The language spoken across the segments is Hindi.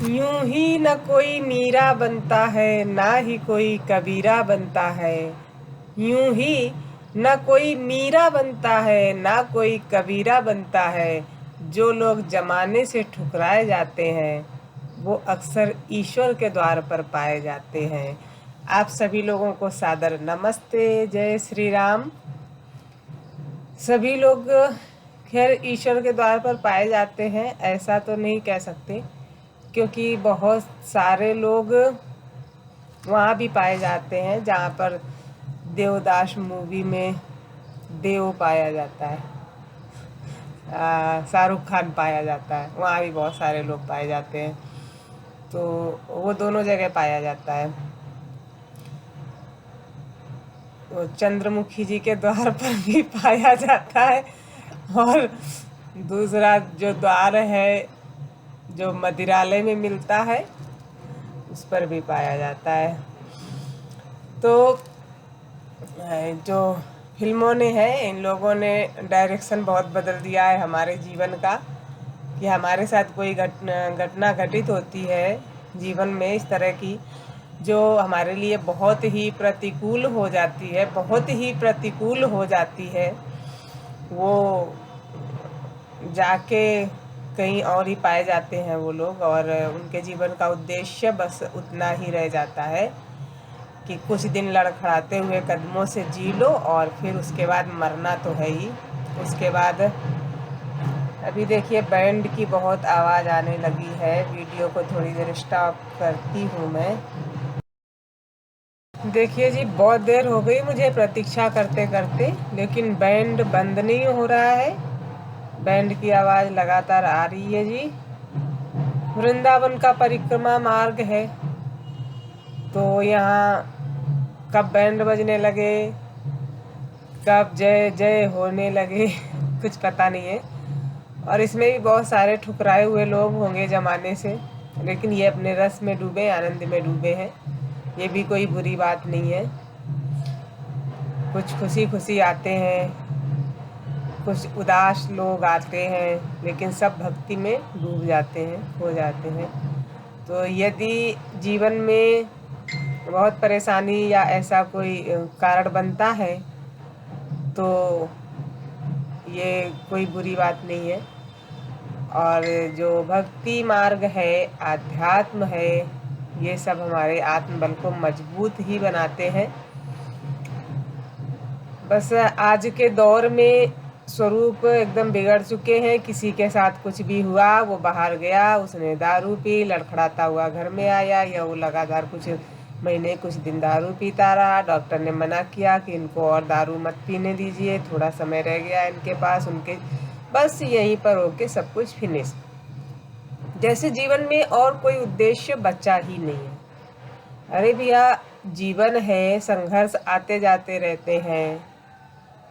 यूं ही न कोई मीरा बनता है, ना ही कोई कबीरा बनता है। यूं ही न कोई मीरा बनता है, ना कोई कबीरा बनता है। जो लोग जमाने से ठुकराए जाते हैं, वो अक्सर ईश्वर के द्वार पर पाए जाते हैं। आप सभी लोगों को सादर नमस्ते, जय श्री राम। सभी लोग खैर ईश्वर के द्वार पर पाए जाते हैं ऐसा तो नहीं कह सकते, क्योंकि बहुत सारे लोग वहाँ भी पाए जाते हैं जहाँ पर देवदास मूवी में देव पाया जाता है, शाहरुख खान पाया जाता है, वहाँ भी बहुत सारे लोग पाए जाते हैं। तो वो दोनों जगह पाया जाता है। तो चंद्रमुखी जी के द्वार पर भी पाया जाता है, और दूसरा जो द्वार है जो मदिरालय में मिलता है उस पर भी पाया जाता है। तो जो फिल्मों ने है, इन लोगों ने डायरेक्शन बहुत बदल दिया है हमारे जीवन का, कि हमारे साथ कोई घटना घटित होती है जीवन में इस तरह की, जो हमारे लिए बहुत ही प्रतिकूल हो जाती है, बहुत ही प्रतिकूल हो जाती है। वो जाके कहीं और ही पाए जाते हैं वो लोग, और उनके जीवन का उद्देश्य बस उतना ही रह जाता है कि कुछ दिन लड़खड़ाते हुए कदमों से जी लो और फिर उसके बाद मरना तो है ही। उसके बाद अभी देखिए बैंड की बहुत आवाज़ आने लगी है। वीडियो को थोड़ी देर स्टॉप करती हूँ मैं। देखिए जी, बहुत देर हो गई मुझे प्रतीक्षा करते करते, लेकिन बैंड बंद नहीं हो रहा है। बैंड की आवाज़ लगातार आ रही है जी। वृंदावन का परिक्रमा मार्ग है, तो यहाँ कब बैंड बजने लगे, कब जय जय होने लगे कुछ पता नहीं है। और इसमें भी बहुत सारे ठुकराए हुए लोग होंगे ज़माने से, लेकिन ये अपने रस में डूबे, आनंद में डूबे हैं। ये भी कोई बुरी बात नहीं है। कुछ खुशी खुशी आते हैं, कुछ उदास लोग आते हैं, लेकिन सब भक्ति में डूब जाते हैं, खो जाते हैं। तो यदि जीवन में बहुत परेशानी या ऐसा कोई कारण बनता है, तो ये कोई बुरी बात नहीं है। और जो भक्ति मार्ग है, आध्यात्म है, ये सब हमारे आत्मबल को मजबूत ही बनाते हैं। बस आज के दौर में स्वरूप एकदम बिगड़ चुके हैं। किसी के साथ कुछ भी हुआ, वो बाहर गया, उसने दारू पी, लड़खड़ाता हुआ घर में आया, या वो लगातार कुछ महीने कुछ दिन दारू पीता रहा। डॉक्टर ने मना किया कि इनको और दारू मत पीने दीजिए, थोड़ा समय रह गया इनके पास, उनके बस यहीं पर होके सब कुछ फिनिश। जैसे जीवन में और कोई उद्देश्य बचा ही नहीं है। अरे भैया, जीवन है, संघर्ष आते जाते रहते हैं।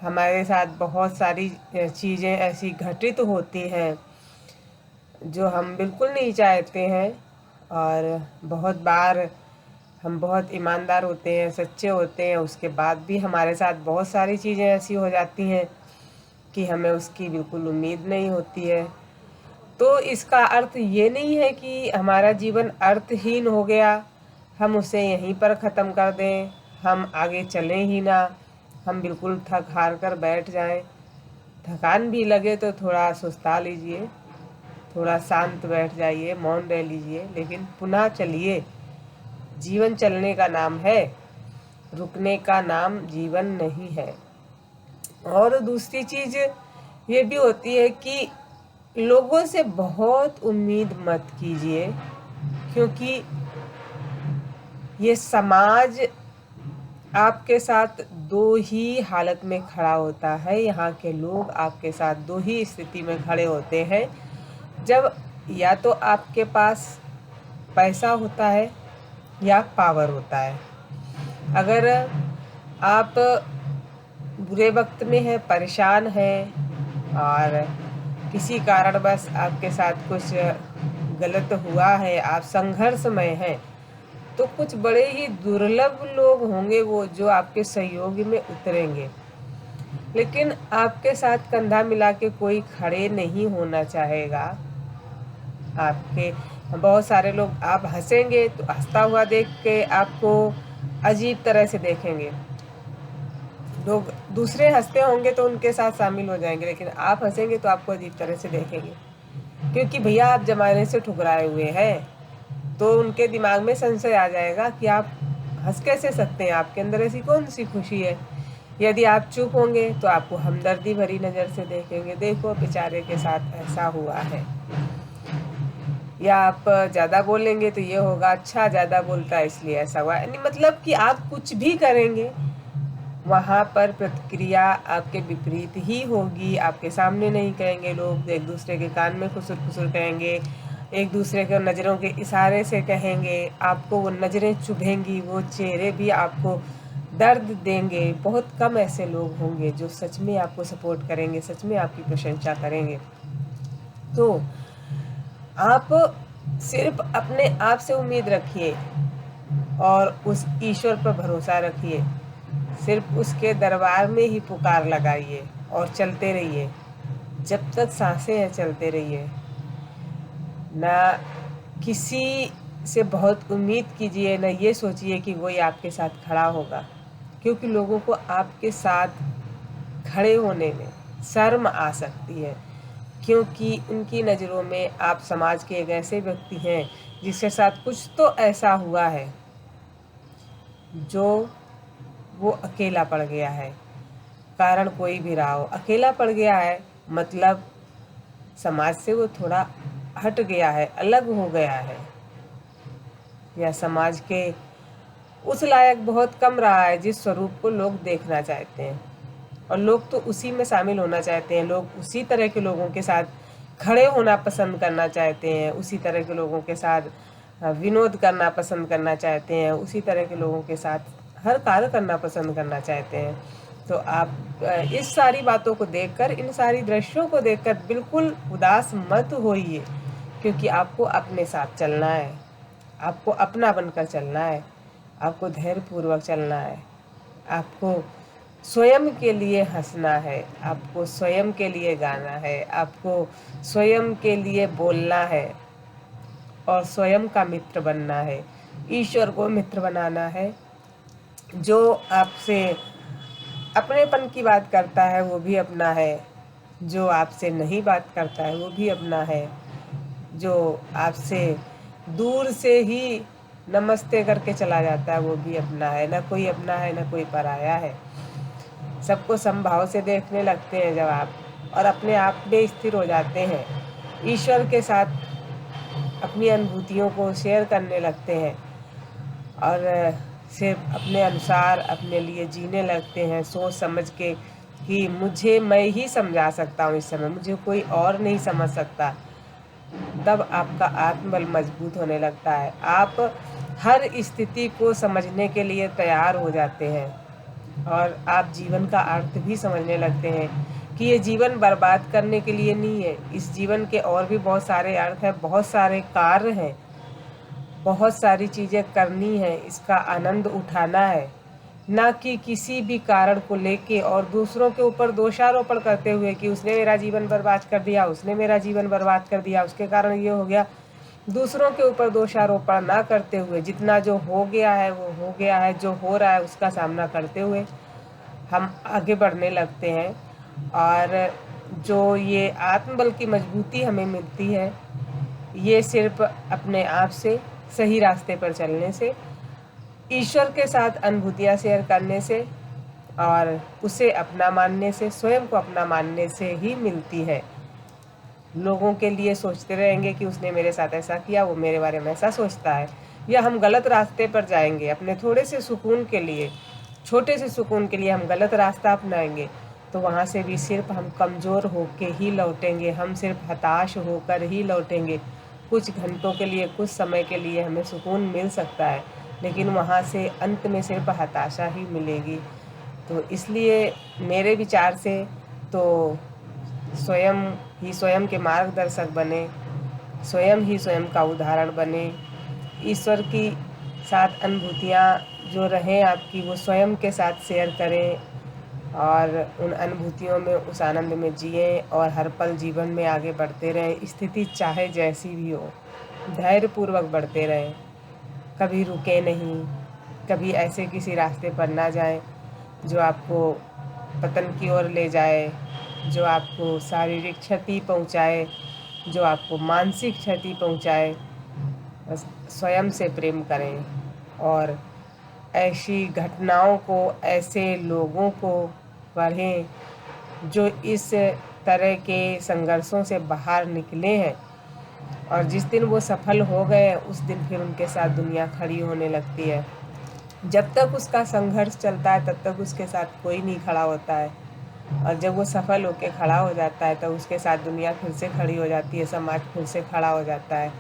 हमारे साथ बहुत सारी चीज़ें ऐसी घटित होती हैं जो हम बिल्कुल नहीं चाहते हैं, और बहुत बार हम बहुत ईमानदार होते हैं, सच्चे होते हैं, उसके बाद भी हमारे साथ बहुत सारी चीज़ें ऐसी हो जाती हैं कि हमें उसकी बिल्कुल उम्मीद नहीं होती है। तो इसका अर्थ ये नहीं है कि हमारा जीवन अर्थहीन हो गया, हम उसे यहीं पर ख़त्म कर दें, हम आगे चलें ही ना, हम बिल्कुल थक हार कर बैठ जाएं। थकान भी लगे तो थोड़ा सुस्ता लीजिए, थोड़ा शांत बैठ जाइए, मौन रह लीजिए, लेकिन पुनः चलिए। जीवन चलने का नाम है, रुकने का नाम जीवन नहीं है। और दूसरी चीज़ ये भी होती है कि लोगों से बहुत उम्मीद मत कीजिए, क्योंकि ये समाज आपके साथ दो ही हालत में खड़ा होता है। यहाँ के लोग आपके साथ दो ही स्थिति में खड़े होते हैं। जब या तो आपके पास पैसा होता है या पावर होता है। अगर आप बुरे वक्त में हैं, परेशान हैं, और किसी कारणवश आपके साथ कुछ गलत हुआ है, आप संघर्षमय हैं, तो कुछ बड़े ही दुर्लभ लोग होंगे वो जो आपके सहयोग में उतरेंगे। लेकिन आपके साथ कंधा मिला के कोई खड़े नहीं होना चाहेगा। आपके बहुत सारे लोग, आप हंसेंगे तो हंसता हुआ देख के आपको अजीब तरह से देखेंगे। लोग दूसरे हंसते होंगे तो उनके साथ शामिल हो जाएंगे, लेकिन आप हंसेंगे तो आपको अजीब तरह से देखेंगे, क्योंकि भैया आप जमाने से ठुकराए हुए हैं। तो उनके दिमाग में संशय आ जाएगा कि आप हंस कैसे सकते हैं, आपके अंदर ऐसी कौन सी खुशी है। यदि आप चुप होंगे तो आपको हमदर्दी भरी नज़र से देखेंगे, देखो बेचारे के साथ ऐसा हुआ है। या आप ज़्यादा बोलेंगे तो ये होगा, अच्छा ज़्यादा बोलता है इसलिए ऐसा हुआ। यानी मतलब कि आप कुछ भी करेंगे वहाँ पर प्रतिक्रिया आपके विपरीत ही होगी। आपके सामने नहीं कहेंगे, लोग एक दूसरे के कान में खुसुर खुसुर कहेंगे, एक दूसरे के नज़रों के इशारे से कहेंगे, आपको वो नज़रें चुभेंगी, वो चेहरे भी आपको दर्द देंगे। बहुत कम ऐसे लोग होंगे जो सच में आपको सपोर्ट करेंगे, सच में आपकी प्रशंसा करेंगे। तो आप सिर्फ अपने आप से उम्मीद रखिए और उस ईश्वर पर भरोसा रखिए। सिर्फ उसके दरबार में ही पुकार लगाइए और चलते रहिए, जब तक सांसें हैं चलते रहिए। ना किसी से बहुत उम्मीद कीजिए, ना ये सोचिए कि वही आपके साथ खड़ा होगा, क्योंकि लोगों को आपके साथ खड़े होने में शर्म आ सकती है, क्योंकि उनकी नज़रों में आप समाज के एक ऐसे व्यक्ति हैं जिसके साथ कुछ तो ऐसा हुआ है जो वो अकेला पड़ गया है। कारण कोई भी रहा हो, अकेला पड़ गया है मतलब समाज से वो थोड़ा हट गया है, अलग हो गया है, या समाज के उस लायक बहुत कम रहा है जिस स्वरूप को लोग देखना चाहते हैं। और लोग तो उसी में शामिल होना चाहते हैं, लोग उसी तरह के लोगों के साथ खड़े होना पसंद करना चाहते हैं, उसी तरह के लोगों के साथ विनोद करना पसंद करना चाहते हैं, उसी तरह के लोगों के साथ हर कार्य करना पसंद करना चाहते हैं। तो आप इस सारी बातों को देखकर, इन सारी दृश्यों को देखकर बिल्कुल उदास मत होइए, क्योंकि आपको अपने साथ चलना है, आपको अपना बनकर चलना है, आपको धैर्यपूर्वक चलना है, आपको स्वयं के लिए हंसना है, आपको स्वयं के लिए गाना है, आपको स्वयं के लिए बोलना है और स्वयं का मित्र बनना है। ईश्वर को मित्र बनाना है। जो आपसे अपनेपन की बात करता है वो भी अपना है, जो आपसे नहीं बात करता है वो भी अपना है, जो आपसे दूर से ही नमस्ते करके चला जाता है वो भी अपना है। ना कोई अपना है, ना कोई पराया है। सबको समभाव से देखने लगते हैं जब आप, और अपने आप में स्थिर हो जाते हैं, ईश्वर के साथ अपनी अनुभूतियों को शेयर करने लगते हैं और सिर्फ अपने अनुसार अपने लिए जीने लगते हैं, सोच समझ के कि मुझे मैं ही समझा सकता हूँ, इस समय मुझे कोई और नहीं समझ सकता। तब आपका आत्मबल मजबूत होने लगता है, आप हर स्थिति को समझने के लिए तैयार हो जाते हैं और आप जीवन का अर्थ भी समझने लगते हैं कि ये जीवन बर्बाद करने के लिए नहीं है, इस जीवन के और भी बहुत सारे अर्थ हैं, बहुत सारे कार्य हैं, बहुत सारी चीज़ें करनी है, इसका आनंद उठाना है, ना कि किसी भी कारण को लेके और दूसरों के ऊपर दोषारोपण करते हुए कि उसने मेरा जीवन बर्बाद कर दिया, उसने मेरा जीवन बर्बाद कर दिया, उसके कारण ये हो गया। दूसरों के ऊपर दोषारोपण ना करते हुए, जितना जो हो गया है वो हो गया है, जो हो रहा है उसका सामना करते हुए हम आगे बढ़ने लगते हैं। और जो ये आत्मबल की मजबूती हमें मिलती है, ये सिर्फ अपने आप से, सही रास्ते पर चलने से, ईश्वर के साथ अनुभूतियाँ शेयर करने से और उसे अपना मानने से, स्वयं को अपना मानने से ही मिलती है। लोगों के लिए सोचते रहेंगे कि उसने मेरे साथ ऐसा किया, वो मेरे बारे में ऐसा सोचता है, या हम गलत रास्ते पर जाएंगे अपने थोड़े से सुकून के लिए, छोटे से सुकून के लिए हम गलत रास्ता अपनाएंगे, तो वहाँ से भी सिर्फ हम कमज़ोर होके ही लौटेंगे, हम सिर्फ हताश होकर ही लौटेंगे। कुछ घंटों के लिए, कुछ समय के लिए हमें सुकून मिल सकता है, लेकिन वहाँ से अंत में सिर्फ हताशा ही मिलेगी। तो इसलिए मेरे विचार से तो स्वयं ही स्वयं के मार्गदर्शक बने, स्वयं ही स्वयं का उदाहरण बने, ईश्वर की साथ अनुभूतियाँ जो रहें आपकी वो स्वयं के साथ शेयर करें, और उन अनुभूतियों में, उस आनंद में जिएं और हर पल जीवन में आगे बढ़ते रहें। स्थिति चाहे जैसी भी हो, धैर्यपूर्वक बढ़ते रहें, कभी रुके नहीं, कभी ऐसे किसी रास्ते पर ना जाएं जो आपको पतन की ओर ले जाए, जो आपको शारीरिक क्षति पहुंचाए, जो आपको मानसिक क्षति पहुंचाए। बस स्वयं से प्रेम करें और ऐसी घटनाओं को, ऐसे लोगों को पढ़ें जो इस तरह के संघर्षों से बाहर निकले हैं, और जिस दिन वो सफल हो गए उस दिन फिर उनके साथ दुनिया खड़ी होने लगती है। जब तक उसका संघर्ष चलता है तब तक उसके साथ कोई नहीं खड़ा होता है, और जब वो सफल होकर खड़ा हो जाता है तो उसके साथ दुनिया फिर से खड़ी हो जाती है, समाज फिर से खड़ा हो जाता है।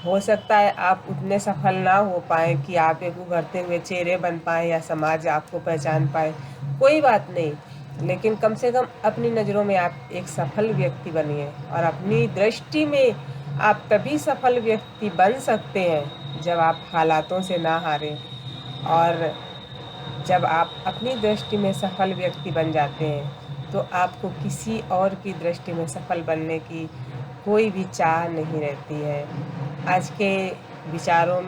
हो सकता है आप उतने सफल ना हो पाए कि आप एक उभरते हुए चेहरे बन पाए या समाज आपको पहचान पाए, कोई बात नहीं, लेकिन कम से कम अपनी नज़रों में आप एक सफल व्यक्ति बनिए। और अपनी दृष्टि में आप तभी सफल व्यक्ति बन सकते हैं जब आप हालातों से ना हारें, और जब आप अपनी दृष्टि में सफल व्यक्ति बन जाते हैं तो आपको किसी और की दृष्टि में सफल बनने की कोई भी चाह नहीं रहती है। आज के विचारों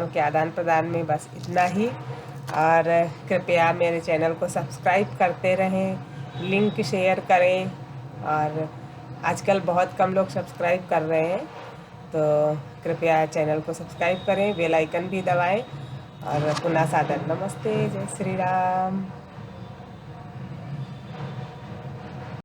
के आदान प्रदान में बस इतना ही, और कृपया मेरे चैनल को सब्सक्राइब करते रहें, लिंक शेयर करें। और आजकल बहुत कम लोग सब्सक्राइब कर रहे हैं, तो कृपया चैनल को सब्सक्राइब करें, बेल आइकन भी दबाएं। और पुनः सादर नमस्ते, जय श्री राम।